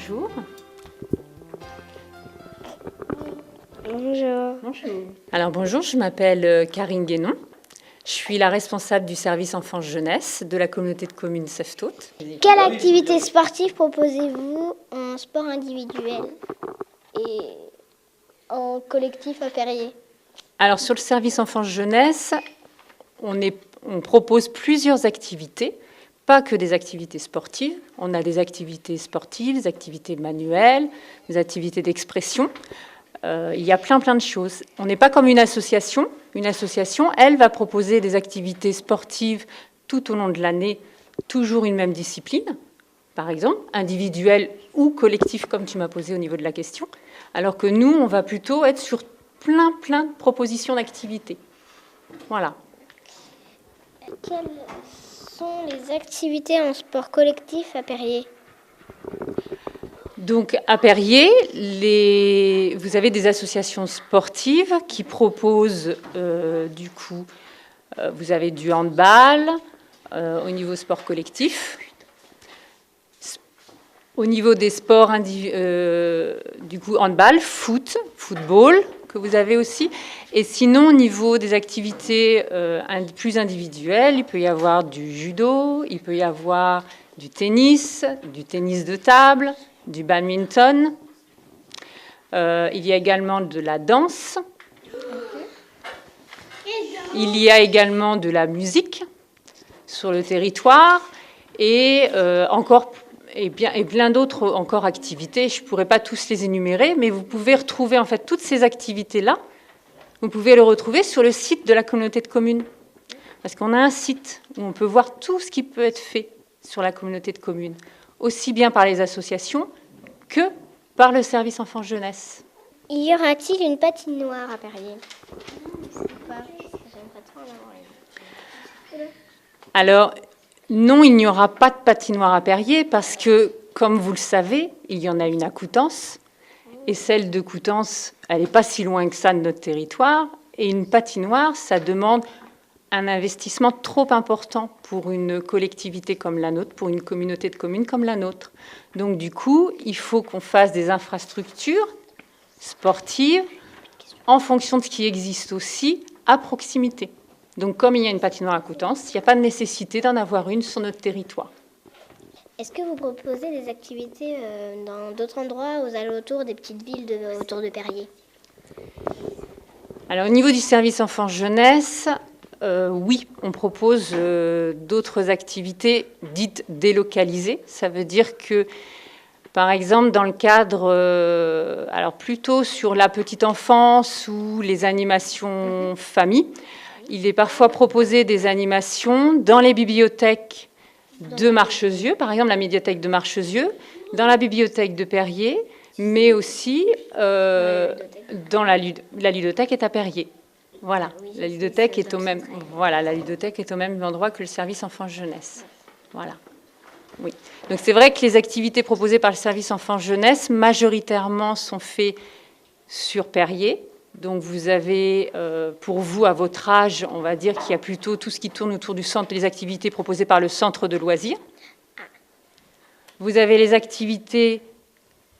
bonjour. Bonjour. Bonjour. Alors bonjour, je m'appelle Karine Guénon. Je suis la responsable du service enfance-jeunesse de la communauté de communes Seftot. Quelle activité sportive proposez-vous en sport individuel et en collectif à Perrier? Alors sur le service enfance-jeunesse, on propose plusieurs activités, pas que des activités sportives. On a des activités sportives, des activités manuelles, des activités d'expression. Il y a plein de choses. On n'est pas comme une association. Une association, elle, va proposer des activités sportives tout au long de l'année, toujours une même discipline, par exemple, individuelle ou collective, comme tu m'as posé au niveau de la question, alors que nous, on va plutôt être sur plein de propositions d'activités. Voilà. Quelles sont les activités en sport collectif à Perrier? Donc à Perrier, vous avez des associations sportives qui proposent vous avez du handball au niveau sport collectif. Au niveau des sports, handball, football, que vous avez aussi. Et sinon, au niveau des activités plus individuelles, il peut y avoir du judo, il peut y avoir du tennis de table, du badminton. Il y a également de la danse. Il y a également de la musique sur le territoire et plein d'autres encore activités. Je ne pourrais pas tous les énumérer, mais vous pouvez retrouver en fait toutes ces activités-là. Vous pouvez le retrouver sur le site de la communauté de communes. Parce qu'on a un site où on peut voir tout ce qui peut être fait sur la communauté de communes, aussi bien par les associations que par le service enfance-jeunesse. Y aura-t-il une patinoire à Perrier? Alors, non, il n'y aura pas de patinoire à Perrier parce que, comme vous le savez, il y en a une à Coutances. Et celle de Coutances, elle n'est pas si loin que ça de notre territoire. Et une patinoire, ça demande un investissement trop important pour une collectivité comme la nôtre, pour une communauté de communes comme la nôtre. Donc du coup, il faut qu'on fasse des infrastructures sportives en fonction de ce qui existe aussi à proximité. Donc comme il y a une patinoire à Coutances, il n'y a pas de nécessité d'en avoir une sur notre territoire. Est-ce que vous proposez des activités dans d'autres endroits aux alentours des petites villes autour de Perrier? Alors au niveau du service enfance-jeunesse, oui, on propose d'autres activités dites délocalisées. Ça veut dire que, par exemple, dans le cadre, alors plutôt sur la petite enfance ou les animations famille, il est parfois proposé des animations dans les bibliothèques de Marchesieux, par exemple la médiathèque de Marchesieux, dans la bibliothèque de Perrier, mais aussi dans la ludothèque est à Perrier. Voilà, la ludothèque est au même. Voilà, la ludothèque est au même endroit que le service enfance-jeunesse. Voilà. Oui. Donc c'est vrai que les activités proposées par le service enfance-jeunesse majoritairement sont faites sur Perrier. Donc vous avez, pour vous, à votre âge, on va dire qu'il y a plutôt tout ce qui tourne autour du centre, les activités proposées par le centre de loisirs. Vous avez les activités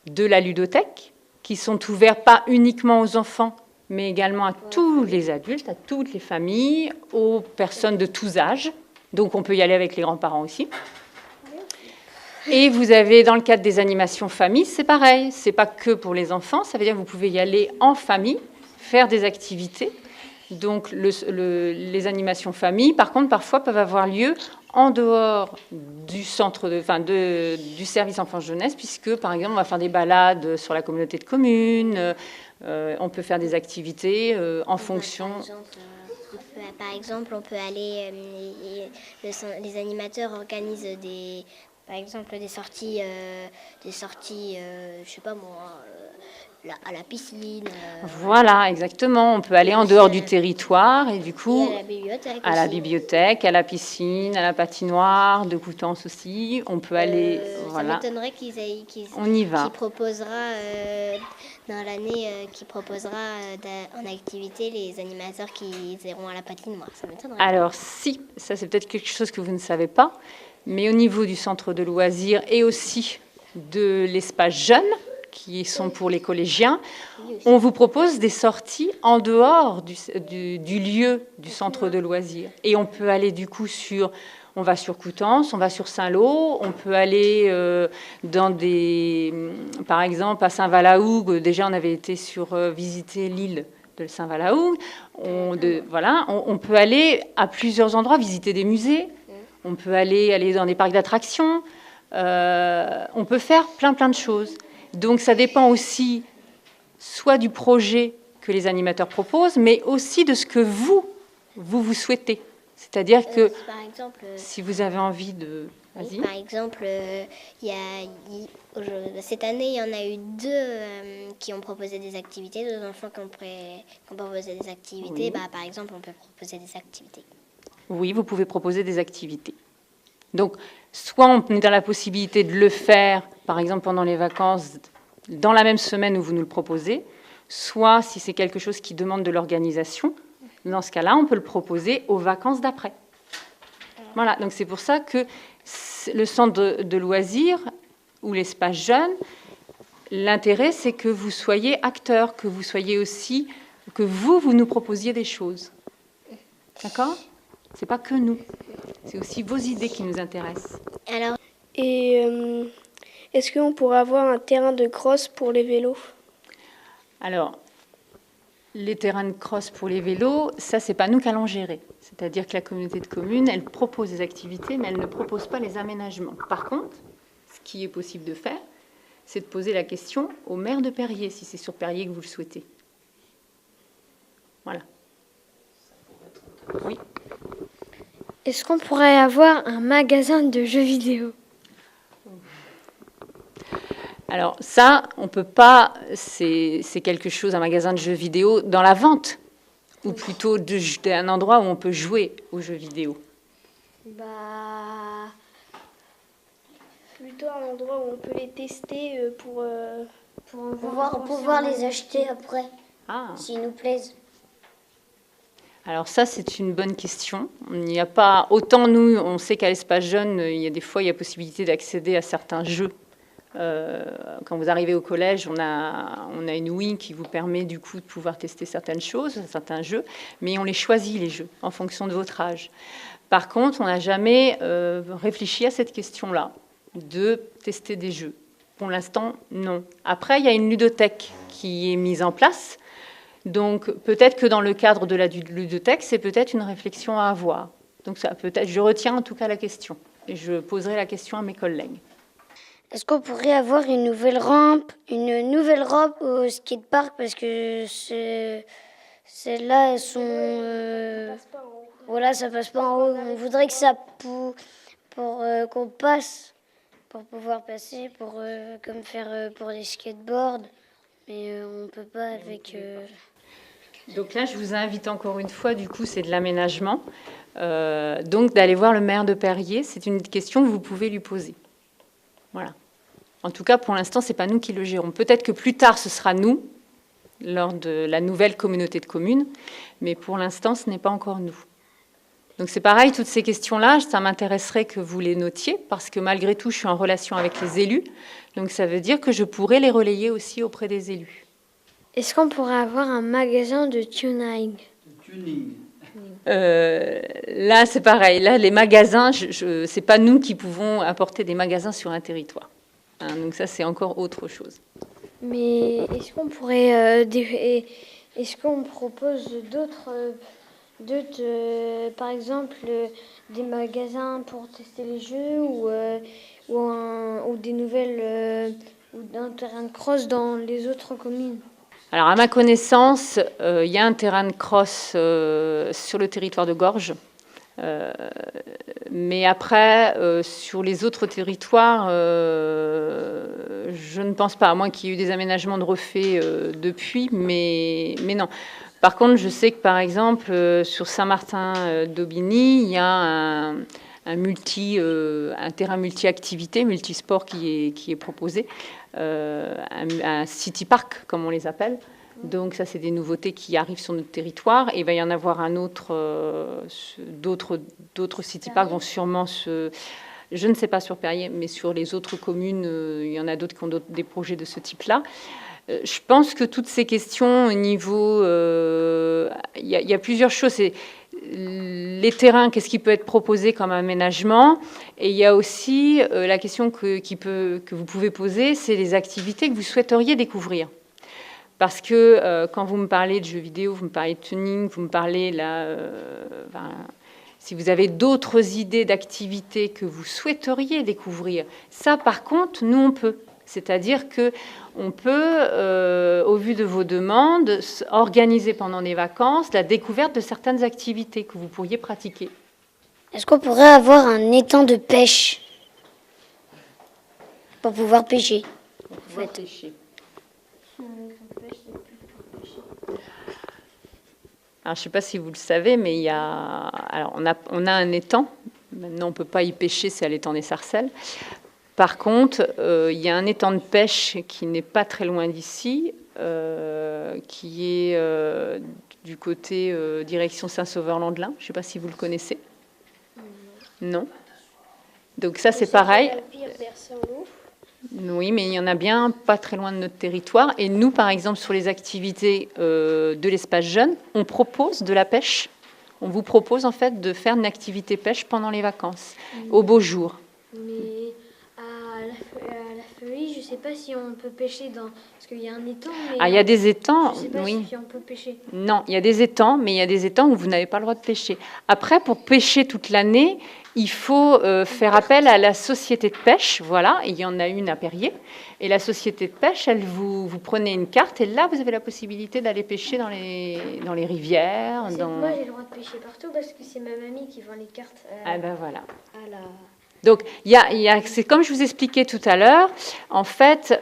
de la ludothèque qui sont ouvertes pas uniquement aux enfants, mais également à tous les adultes, à toutes les familles, aux personnes de tous âges. Donc on peut y aller avec les grands-parents aussi. Et vous avez, dans le cadre des animations famille, c'est pareil. C'est pas que pour les enfants, ça veut dire que vous pouvez y aller en famille, faire des activités. Donc les animations famille, par contre, parfois peuvent avoir lieu en dehors du centre, du service enfance-jeunesse, puisque, par exemple, on va faire des balades sur la communauté de communes, on peut faire des activités en fonction... Par exemple, on peut aller... les animateurs organisent par exemple des sorties, je sais pas moi, à la piscine. Voilà, exactement. On peut aller en dehors du territoire et du coup... Et à la bibliothèque à la bibliothèque, à la piscine, à la patinoire, de Coutances aussi. On peut aller... voilà. Ça m'étonnerait on y va. Qui proposera dans l'année, qui proposera en activité les animateurs qui iront à la patinoire. Ça m'étonnerait. Alors si, ça c'est peut-être quelque chose que vous ne savez pas, mais au niveau du centre de loisirs et aussi de l'espace jeune, qui sont pour les collégiens, on vous propose des sorties en dehors du lieu du centre de loisirs. Et on peut aller du coup on va sur Coutances, on va sur Saint-Lô, on peut aller par exemple à Saint-Valahougue. Déjà on avait été visiter l'île de Saint-Valahougue. On peut aller à plusieurs endroits, visiter des musées, on peut aller dans des parcs d'attractions, on peut faire plein de choses. Donc ça dépend aussi soit du projet que les animateurs proposent, mais aussi de ce que vous souhaitez. C'est-à-dire que par exemple, si vous avez envie de... Oui, par exemple, cette année, il y en a eu 2 qui ont proposé des activités, 2 enfants qui ont proposé des activités. Oui. Par exemple, on peut proposer des activités. Oui, vous pouvez proposer des activités. Donc, soit on est dans la possibilité de le faire, par exemple pendant les vacances, dans la même semaine où vous nous le proposez, soit si c'est quelque chose qui demande de l'organisation, dans ce cas-là, on peut le proposer aux vacances d'après. Voilà, donc c'est pour ça que le centre de loisirs ou l'espace jeune, l'intérêt, c'est que vous soyez acteur, que vous soyez aussi, que vous nous proposiez des choses. D'accord ? C'est pas que nous. C'est aussi vos idées qui nous intéressent. Alors, et est-ce qu'on pourrait avoir un terrain de cross pour les vélos ? Alors, les terrains de cross pour les vélos, ça, c'est pas nous qui allons gérer. C'est-à-dire que la communauté de communes, elle propose des activités, mais elle ne propose pas les aménagements. Par contre, ce qui est possible de faire, c'est de poser la question au maire de Perrier, si c'est sur Perrier que vous le souhaitez. Voilà. Oui. Est-ce qu'on pourrait avoir un magasin de jeux vidéo ? Alors ça, on peut pas, c'est quelque chose, un magasin de jeux vidéo dans la vente, ou plutôt un endroit où on peut jouer aux jeux vidéo. Plutôt un endroit où on peut les tester pour pouvoir les acheter après, s'ils nous plaisent. Alors ça, c'est une bonne question. Il n'y a pas autant, nous, on sait qu'à l'espace jeune, il y a des fois, il y a possibilité d'accéder à certains jeux. Quand vous arrivez au collège, on a une Wii qui vous permet du coup de pouvoir tester certaines choses, certains jeux, mais on les choisit, les jeux, en fonction de votre âge. Par contre, on n'a jamais réfléchi à cette question-là, de tester des jeux. Pour l'instant, non. Après, il y a une ludothèque qui est mise en place. Donc, peut-être que dans le cadre de la ludothèque, c'est peut-être une réflexion à avoir. Donc, ça peut-être, je retiens en tout cas la question. Et je poserai la question à mes collègues. Est-ce qu'on pourrait avoir une nouvelle rampe au skatepark parce que celles-là, elles sont... voilà, ça passe pas en haut. On voudrait que ça pour qu'on passe, pour pouvoir passer, comme faire pour les skateboards. Mais on peut pas avec... Donc là, je vous invite encore une fois, du coup, c'est de l'aménagement. Donc d'aller voir le maire de Perrier, c'est une question que vous pouvez lui poser. Voilà. En tout cas, pour l'instant, ce n'est pas nous qui le gérons. Peut-être que plus tard, ce sera nous, lors de la nouvelle communauté de communes, mais pour l'instant, ce n'est pas encore nous. Donc c'est pareil, toutes ces questions-là, ça m'intéresserait que vous les notiez, parce que malgré tout, je suis en relation avec les élus, donc ça veut dire que je pourrais les relayer aussi auprès des élus. Est-ce qu'on pourrait avoir un magasin de tuning ? Là, c'est pareil. Là, les magasins, ce n'est pas nous qui pouvons apporter des magasins sur un territoire. Donc ça, c'est encore autre chose. Mais est-ce qu'on pourrait... est-ce qu'on propose d'autres par exemple, des magasins pour tester les jeux ou des nouvelles... ou un terrain de cross dans les autres communes ? Alors, à ma connaissance, il y a un terrain de cross sur le territoire de Gorges. Mais après, sur les autres territoires, je ne pense pas, à moins qu'il y ait eu des aménagements de refait depuis, mais non. Par contre, je sais que, par exemple, sur Saint-Martin-d'Aubigny, il y a un terrain multi-activité, multisport qui est proposé, un city park, comme on les appelle. Donc ça, c'est des nouveautés qui arrivent sur notre territoire. Et il va y en avoir un autre, d'autres city parks vont sûrement Je ne sais pas sur Perrier, mais sur les autres communes, il y en a d'autres qui ont des projets de ce type-là. Je pense que toutes ces questions au niveau... Il y a plusieurs choses. C'est les terrains, qu'est-ce qui peut être proposé comme aménagement? Et il y a aussi la question que vous pouvez poser, c'est les activités que vous souhaiteriez découvrir. Parce que quand vous me parlez de jeux vidéo, vous me parlez de tuning, vous me parlez là... si vous avez d'autres idées d'activités que vous souhaiteriez découvrir, ça par contre, nous on peut. C'est-à-dire qu'on peut, au vu de vos demandes, organiser pendant les vacances la découverte de certaines activités que vous pourriez pratiquer. Est-ce qu'on pourrait avoir un étang de pêche pour pouvoir pêcher? Pêcher. Alors, je ne sais pas si vous le savez, mais il y a... Alors, on a un étang. Maintenant, on ne peut pas y pêcher, c'est à l'étang des Sarcelles. Par contre, il y a un étang de pêche qui n'est pas très loin d'ici, qui est du côté direction Saint-Sauveur-Landelin. Je ne sais pas si vous le connaissez. Non. Donc ça, c'est pareil. Oui, mais il y en a bien pas très loin de notre territoire. Et nous, par exemple, sur les activités de l'espace jeune, on propose de la pêche. On vous propose en fait de faire une activité pêche pendant les vacances, au beau jour. Mais à la feuille, je ne sais pas si on peut pêcher dans... Parce qu'il y a un étang, mais... Ah, il y a des étangs, je sais pas oui. si on peut pêcher. Non, il y a des étangs, mais il y a des étangs où vous n'avez pas le droit de pêcher. Après, pour pêcher toute l'année, il faut faire appel à la société de pêche, voilà, et il y en a une à Perrier. Et la société de pêche, vous prenez une carte, et là, vous avez la possibilité d'aller pêcher dans les rivières. Moi, j'ai le droit de pêcher partout, parce que c'est ma mamie qui vend les cartes. Ah ben voilà. Donc, c'est comme je vous expliquais tout à l'heure, en fait,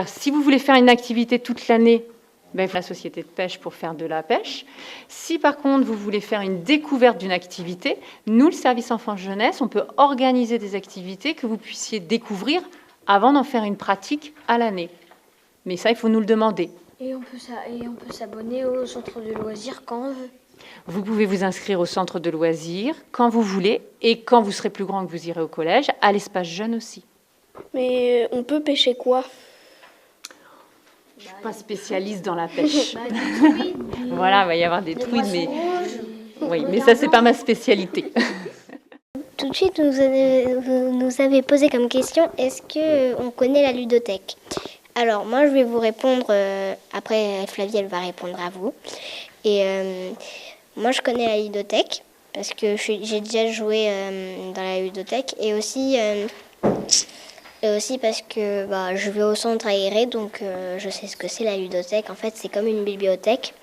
si vous voulez faire une activité toute l'année, ben, la société de pêche pour faire de la pêche. Si par contre, vous voulez faire une découverte d'une activité, nous, le service enfance-jeunesse, on peut organiser des activités que vous puissiez découvrir avant d'en faire une pratique à l'année. Mais ça, il faut nous le demander. Et on peut s'abonner au centre de loisirs quand on veut. Vous pouvez vous inscrire au centre de loisirs quand vous voulez, et quand vous serez plus grand que vous irez au collège, à l'espace jeune aussi. Mais on peut pêcher quoi? Je ne suis pas spécialiste dans la pêche. Voilà, il va y avoir des truites, mais... Oui, mais ça, c'est pas ma spécialité. Tout de suite, vous nous avez posé comme question, est-ce qu'on connaît la ludothèque? Alors, moi, je vais vous répondre, après Flavie, elle va répondre à vous. Et moi, je connais la ludothèque, parce que j'ai déjà joué dans la ludothèque, et aussi parce que je vais au centre aéré, donc je sais ce que c'est la ludothèque. En fait, c'est comme une bibliothèque,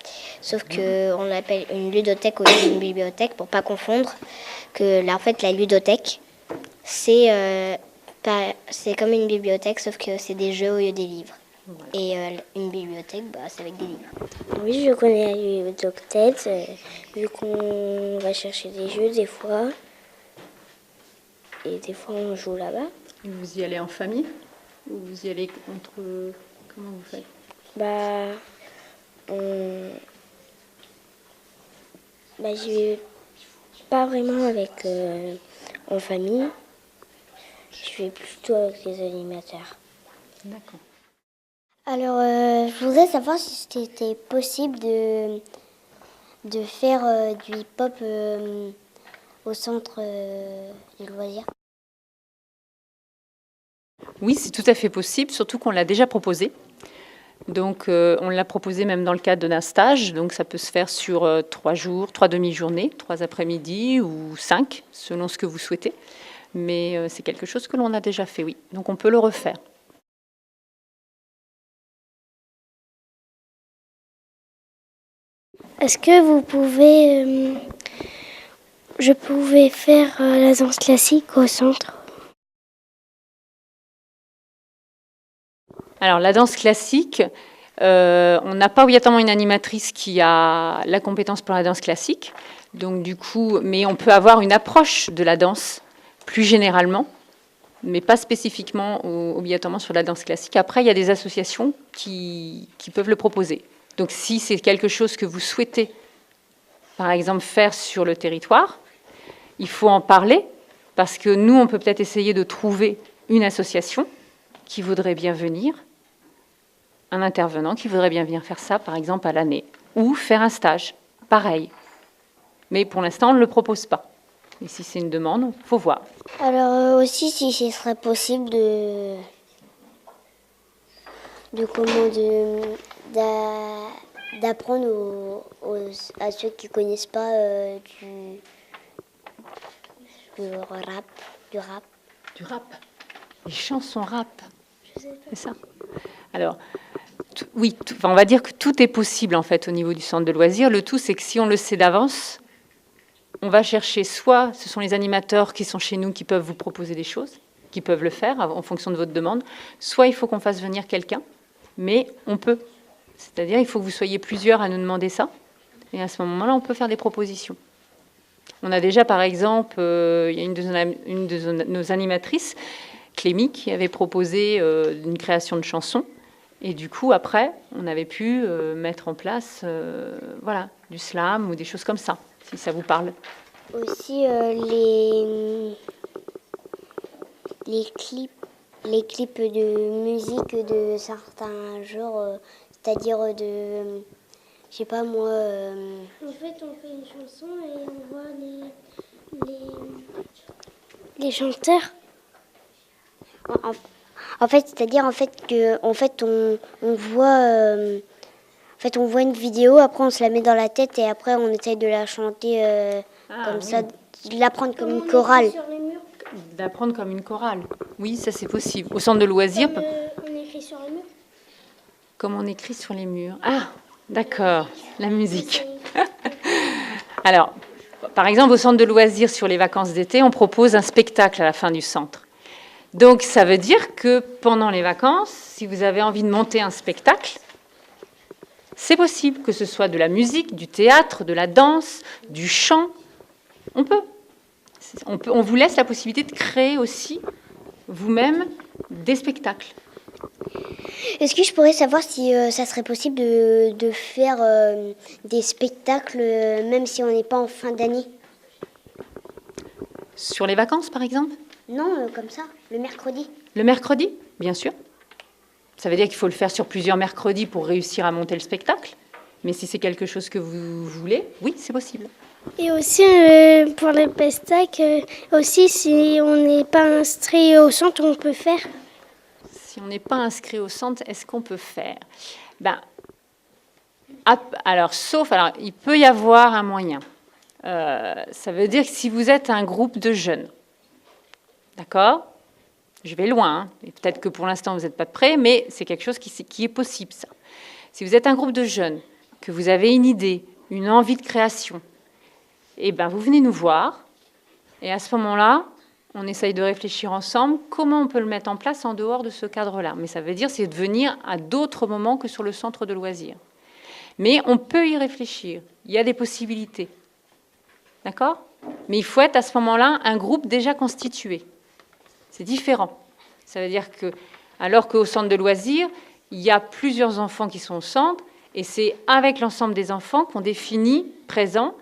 sauf qu'on l'appelle une ludothèque au lieu d'une bibliothèque, pour pas confondre. En fait, la ludothèque, c'est comme une bibliothèque, sauf que c'est des jeux au lieu des livres. Et une bibliothèque, c'est avec des livres. Oui, je connais la ludothèque, vu qu'on va chercher des jeux des fois. Et des fois, on joue là-bas. Vous y allez en famille? Ou vous y allez entre... Comment vous faites? J'y vais pas vraiment avec en famille. Je vais plutôt avec les animateurs. D'accord. Alors, je voudrais savoir si c'était possible de faire du hip-hop au centre du loisir. Oui, c'est tout à fait possible, surtout qu'on l'a déjà proposé. Donc, on l'a proposé même dans le cadre d'un stage. Donc, ça peut se faire sur 3 jours, 3 demi-journées, 3 après-midi ou 5, selon ce que vous souhaitez. Mais c'est quelque chose que l'on a déjà fait, oui. Donc, on peut le refaire. Est-ce que vous pouvez... je pouvais faire la danse classique au centre? Alors, la danse classique, on n'a pas obligatoirement une animatrice qui a la compétence pour la danse classique. Donc, du coup, mais on peut avoir une approche de la danse plus généralement, mais pas spécifiquement obligatoirement sur la danse classique. Après, il y a des associations qui peuvent le proposer. Donc, si c'est quelque chose que vous souhaitez, par exemple, faire sur le territoire, il faut en parler Parce que nous, on peut peut-être essayer de trouver une association qui voudrait bien venir, un intervenant qui voudrait bien venir faire ça, par exemple, à l'année, ou faire un stage, pareil. Mais pour l'instant, on ne le propose pas. Et si c'est une demande, il faut voir. Alors aussi, si ce serait possible d'apprendre à ceux qui connaissent pas du rap. Du rap. Les chansons rap. C'est ça. Alors, oui, on va dire que tout est possible en fait au niveau du centre de loisirs. Le tout, c'est que si on le sait d'avance, on va chercher soit ce sont les animateurs qui sont chez nous qui peuvent vous proposer des choses, qui peuvent le faire en fonction de votre demande, soit il faut qu'on fasse venir quelqu'un, mais on peut. C'est-à-dire il faut que vous soyez plusieurs à nous demander ça, et à ce moment-là, on peut faire des propositions. On a déjà, par exemple, il y a une de nos animatrices, Clémy, qui avait proposé une création de chansons. Et du coup, après, on avait pu mettre en place voilà, du slam ou des choses comme ça, si ça vous parle. Aussi, les clips de musique de certains genres, c'est-à-dire de, je sais pas moi... En fait, on fait une chanson et on voit Les chanteurs. En fait, c'est-à-dire que on voit une vidéo, après on se la met dans la tête et après on essaye de la chanter comme ça, de l'apprendre comme une chorale. D'apprendre comme une chorale. Oui, ça c'est possible. Au centre de loisirs. On écrit sur les murs. Comme on écrit sur les murs. Ah, d'accord, la musique. Alors, par exemple, au centre de loisirs sur les vacances d'été, on propose un spectacle à la fin du centre. Donc, ça veut dire que pendant les vacances, si vous avez envie de monter un spectacle, c'est possible, que ce soit de la musique, du théâtre, de la danse, du chant. On peut. On vous laisse la possibilité de créer aussi vous-même des spectacles. Est-ce que je pourrais savoir si ça serait possible de faire des spectacles même si on n'est pas en fin d'année? Sur les vacances, par exemple? Non, comme ça, le mercredi. Le mercredi, bien sûr. Ça veut dire qu'il faut le faire sur plusieurs mercredis pour réussir à monter le spectacle. Mais si c'est quelque chose que vous voulez, oui, c'est possible. Et aussi, pour les spectacles, aussi, si on n'est pas inscrit au centre, on peut faire. Si on n'est pas inscrit au centre, est-ce qu'on peut faire? Alors, il peut y avoir un moyen. Ça veut dire que si vous êtes un groupe de jeunes, d'accord? Je vais loin, hein, et peut-être que pour l'instant vous n'êtes pas prêts, mais c'est quelque chose qui est possible, ça. Si vous êtes un groupe de jeunes, que vous avez une idée, une envie de création, eh bien, vous venez nous voir, et à ce moment-là, on essaye de réfléchir ensemble comment on peut le mettre en place en dehors de ce cadre-là. Mais ça veut dire c'est de venir à d'autres moments que sur le centre de loisirs. Mais on peut y réfléchir. Il y a des possibilités. D'accord? Mais il faut être à ce moment-là un groupe déjà constitué. C'est différent. Ça veut dire que, alors qu'au centre de loisirs, il y a plusieurs enfants qui sont au centre, et c'est avec l'ensemble des enfants qu'on définit, présent,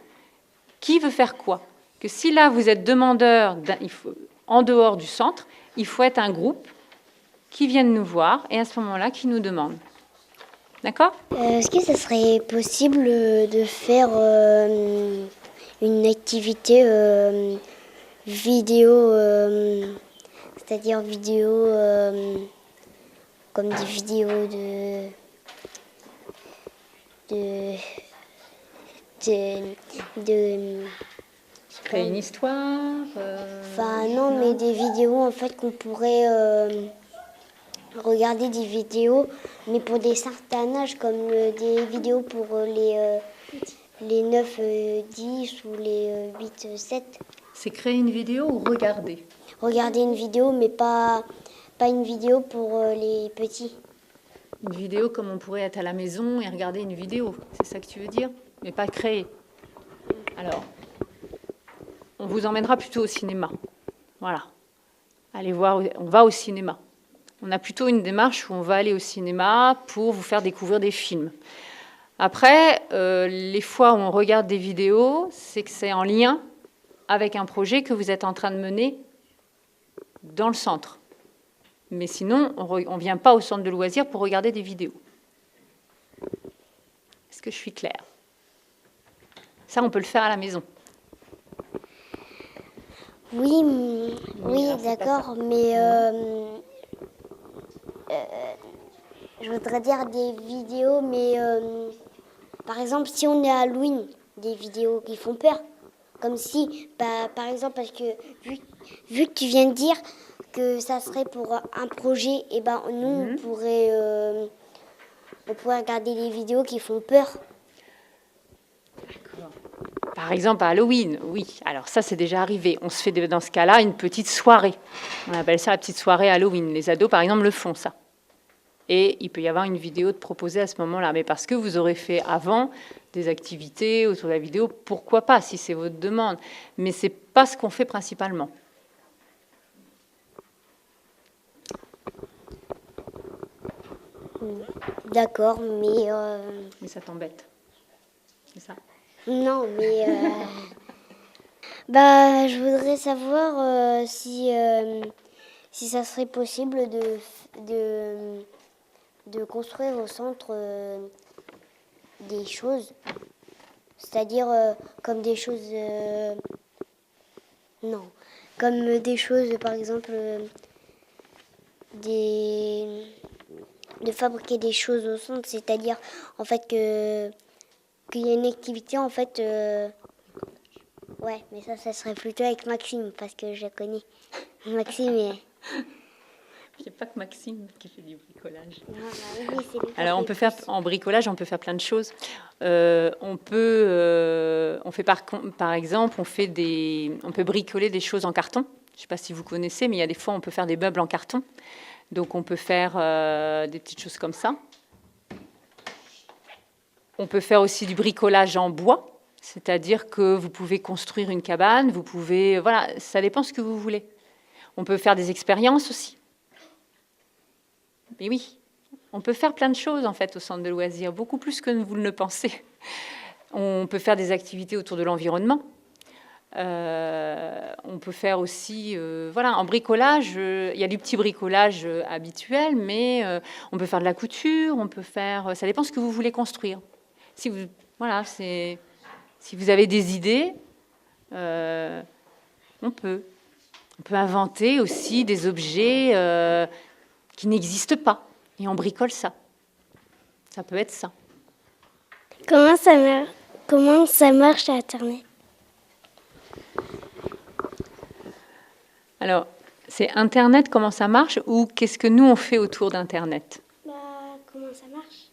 qui veut faire quoi. Que si là, vous êtes demandeur en dehors du centre, il faut être un groupe qui vienne nous voir, et à ce moment-là, qui nous demande. D'accord? Est-ce que ça serait possible de faire une activité vidéo, c'est-à-dire vidéo comme des vidéos de Créer une histoire Enfin non, mais des vidéos en fait qu'on pourrait regarder des vidéos, mais pour des certains âges, comme des vidéos pour les 9, 10 ou les 8, 7. C'est créer une vidéo ou regarder? Regarder une vidéo, mais pas une vidéo pour les petits. Une vidéo comme on pourrait être à la maison et regarder une vidéo, c'est ça que tu veux dire? Mais pas créer. Alors, on vous emmènera plutôt au cinéma. Voilà. Allez voir, on va au cinéma. On a plutôt une démarche où on va aller au cinéma pour vous faire découvrir des films. Après, les fois où on regarde des vidéos, c'est que c'est en lien avec un projet que vous êtes en train de mener dans le centre. Mais sinon, on ne vient pas au centre de loisirs pour regarder des vidéos. Est-ce que je suis claire? Ça, on peut le faire à la maison. Oui, oui, alors, c'est pas d'accord, mais je voudrais dire des vidéos, mais par exemple, si on est à Halloween, des vidéos qui font peur, comme si, bah, par exemple, parce que vu que tu viens de dire que ça serait pour un projet, et ben nous, on pourrait regarder des vidéos qui font peur. Par exemple, à Halloween, oui. Alors ça, c'est déjà arrivé. On se fait dans ce cas-là une petite soirée. On appelle ça la petite soirée Halloween. Les ados, par exemple, le font, ça. Et il peut y avoir une vidéo de proposer à ce moment-là. Mais parce que vous aurez fait avant des activités autour de la vidéo, pourquoi pas, si c'est votre demande. Mais ce n'est pas ce qu'on fait principalement. D'accord, mais... Mais ça t'embête. C'est ça? Non, mais... bah, je voudrais savoir si ça serait possible de construire au centre des choses. C'est-à-dire comme des choses... non, comme des choses, par exemple, de fabriquer des choses au centre, c'est-à-dire en fait qu'il y a une activité en fait ouais, mais ça serait plutôt avec Maxime parce que je connais Maxime est... Il n'y a pas que Maxime qui fait du bricolage. Non, bah oui, c'est lui qui Alors, fait on peut faire, en bricolage, on peut faire plein de choses. On fait par exemple, on peut bricoler des choses en carton. Je ne sais pas si vous connaissez, mais il y a des fois, on peut faire des meubles en carton. Donc, on peut faire des petites choses comme ça. On peut faire aussi du bricolage en bois, c'est-à-dire que vous pouvez construire une cabane, vous pouvez... Voilà, ça dépend ce que vous voulez. On peut faire des expériences aussi. Mais oui, on peut faire plein de choses en fait au centre de loisirs, beaucoup plus que vous ne le pensez. On peut faire des activités autour de l'environnement. On peut faire aussi, voilà, en bricolage, il y a du petit bricolage habituel, mais on peut faire de la couture, on peut faire, ça dépend ce que vous voulez construire. Si vous, voilà, si vous avez des idées, on peut inventer aussi des objets qui n'existent pas, et on bricole ça. Ça peut être ça. Comment ça marche à Internet? Alors, c'est Internet, comment ça marche, ou qu'est-ce que nous, on fait autour d'Internet? Comment ça marche?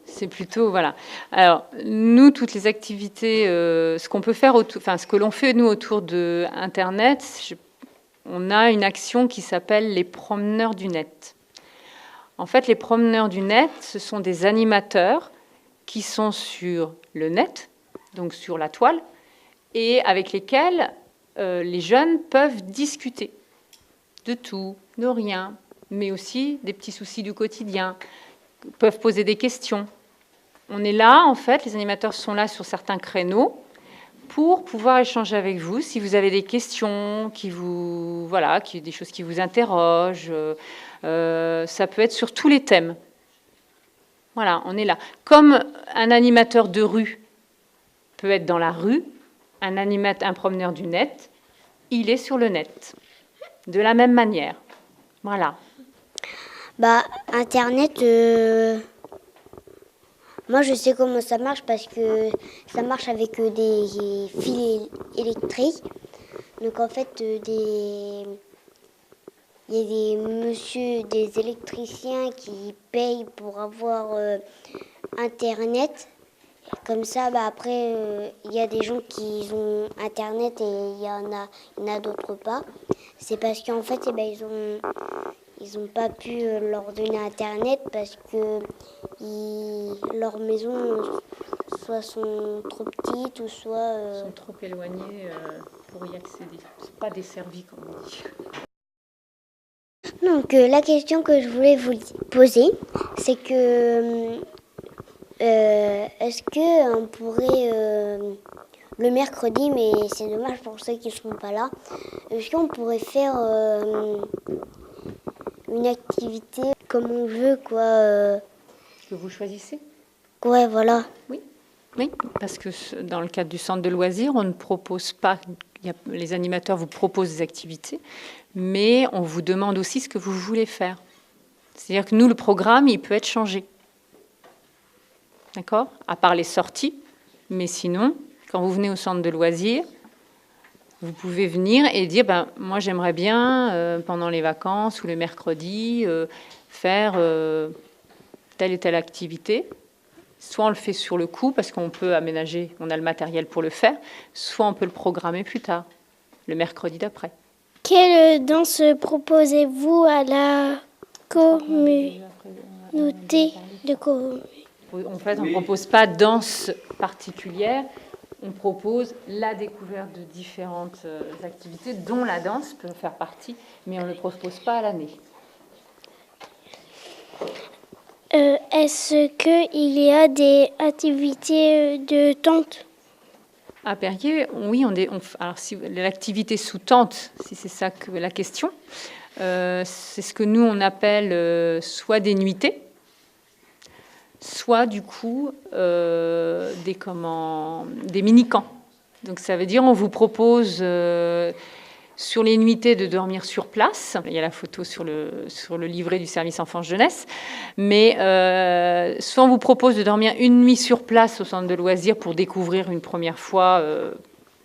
C'est plutôt, voilà. Alors, nous, toutes les activités, ce qu'on peut faire, ce que l'on fait, nous, autour d'Internet, on a une action qui s'appelle les promeneurs du net. En fait, les promeneurs du net, ce sont des animateurs qui sont sur le net, donc sur la toile, et avec lesquels les jeunes peuvent discuter de tout, de rien, mais aussi des petits soucis du quotidien, peuvent poser des questions. On est là, en fait, les animateurs sont là sur certains créneaux pour pouvoir échanger avec vous si vous avez des questions, des choses qui vous interrogent. Ça peut être sur tous les thèmes. Voilà, on est là. Comme un animateur de rue peut être dans la rue, un promeneur du net, il est sur le net. De la même manière. Voilà. Bah, Internet, moi je sais comment ça marche parce que ça marche avec des fils électriques. Donc en fait, il y a des électriciens qui payent pour avoir Internet. Comme ça, bah, après, il y a des gens qui ont Internet et il y en a d'autres pas. C'est parce qu'en fait, eh ben, ils ont pas pu leur donner Internet parce que leurs maisons soit sont trop petites ou soit... sont trop éloignés pour y accéder. C'est pas desservi, comme on dit. Donc, la question que je voulais vous poser, c'est que est-ce qu'on pourrait le mercredi, mais c'est dommage pour ceux qui ne seront pas là. Est-ce qu'on pourrait faire une activité comme on veut, quoi Que vous choisissez? Ouais, voilà. Oui, parce que dans le cadre du centre de loisirs, on ne propose pas, les animateurs vous proposent des activités, mais on vous demande aussi ce que vous voulez faire. C'est-à-dire que nous, le programme, il peut être changé. D'accord? À part les sorties, mais sinon, quand vous venez au centre de loisirs, vous pouvez venir et dire, moi j'aimerais bien, pendant les vacances ou le mercredi, faire telle et telle activité. Soit on le fait sur le coup, parce qu'on peut aménager, on a le matériel pour le faire, soit on peut le programmer plus tard, le mercredi d'après. Quelle danse proposez-vous à la communauté de communes? En fait, on ne propose pas de danse particulière, on propose la découverte de différentes activités, dont la danse peut faire partie, mais on ne le propose pas à l'année. Est-ce qu'il y a des activités de tente? À Perrier, oui, alors si l'activité sous tente, si c'est ça que la question, c'est ce que nous on appelle soit des nuitées, soit du coup des mini-camps. Donc ça veut dire on vous propose sur les nuitées de dormir sur place. Il y a la photo sur le livret du service enfance-jeunesse. Mais soit on vous propose de dormir une nuit sur place au centre de loisirs pour découvrir une première fois,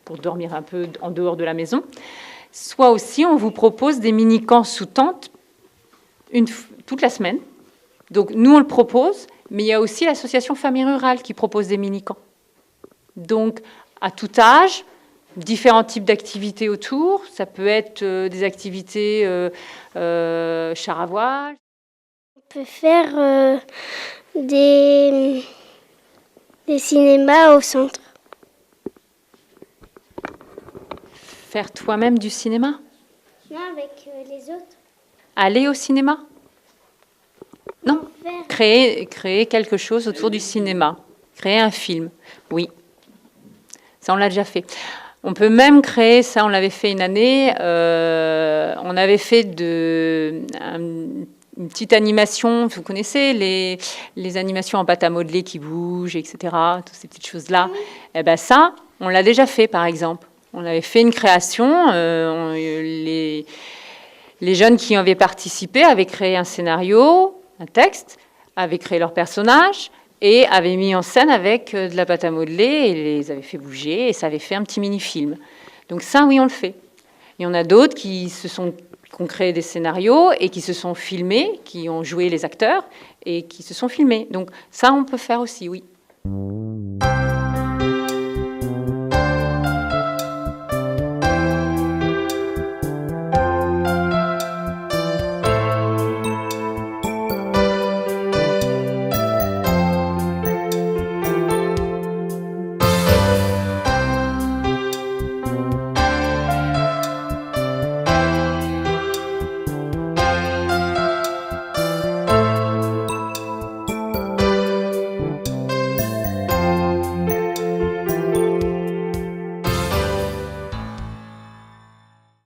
pour dormir un peu en dehors de la maison. Soit aussi on vous propose des mini-camps sous tente toute la semaine. Donc nous on le propose, mais il y a aussi l'association Famille Rurale qui propose des mini-camps. Donc à tout âge, différents types d'activités autour. Ça peut être des activités char à voile. On peut faire des cinémas au centre. Faire toi-même du cinéma? Non, avec les autres. Aller au cinéma? Non. Créer quelque chose autour du cinéma. Créer un film, oui. Ça, on l'a déjà fait. On peut même créer, ça on l'avait fait une année, on avait fait une petite animation, vous connaissez les animations en pâte à modeler qui bougent, etc., toutes ces petites choses-là. Et ben ça, on l'a déjà fait par exemple. On avait fait une création, les jeunes qui avaient participé avaient créé un scénario, un texte, avaient créé leur personnage, et avaient mis en scène avec de la pâte à modeler et les avaient fait bouger et ça avait fait un petit mini-film. Donc ça, oui, on le fait. Il y en a d'autres qui ont créé des scénarios et qui se sont filmés, qui ont joué les acteurs et qui se sont filmés. Donc ça, on peut faire aussi, oui.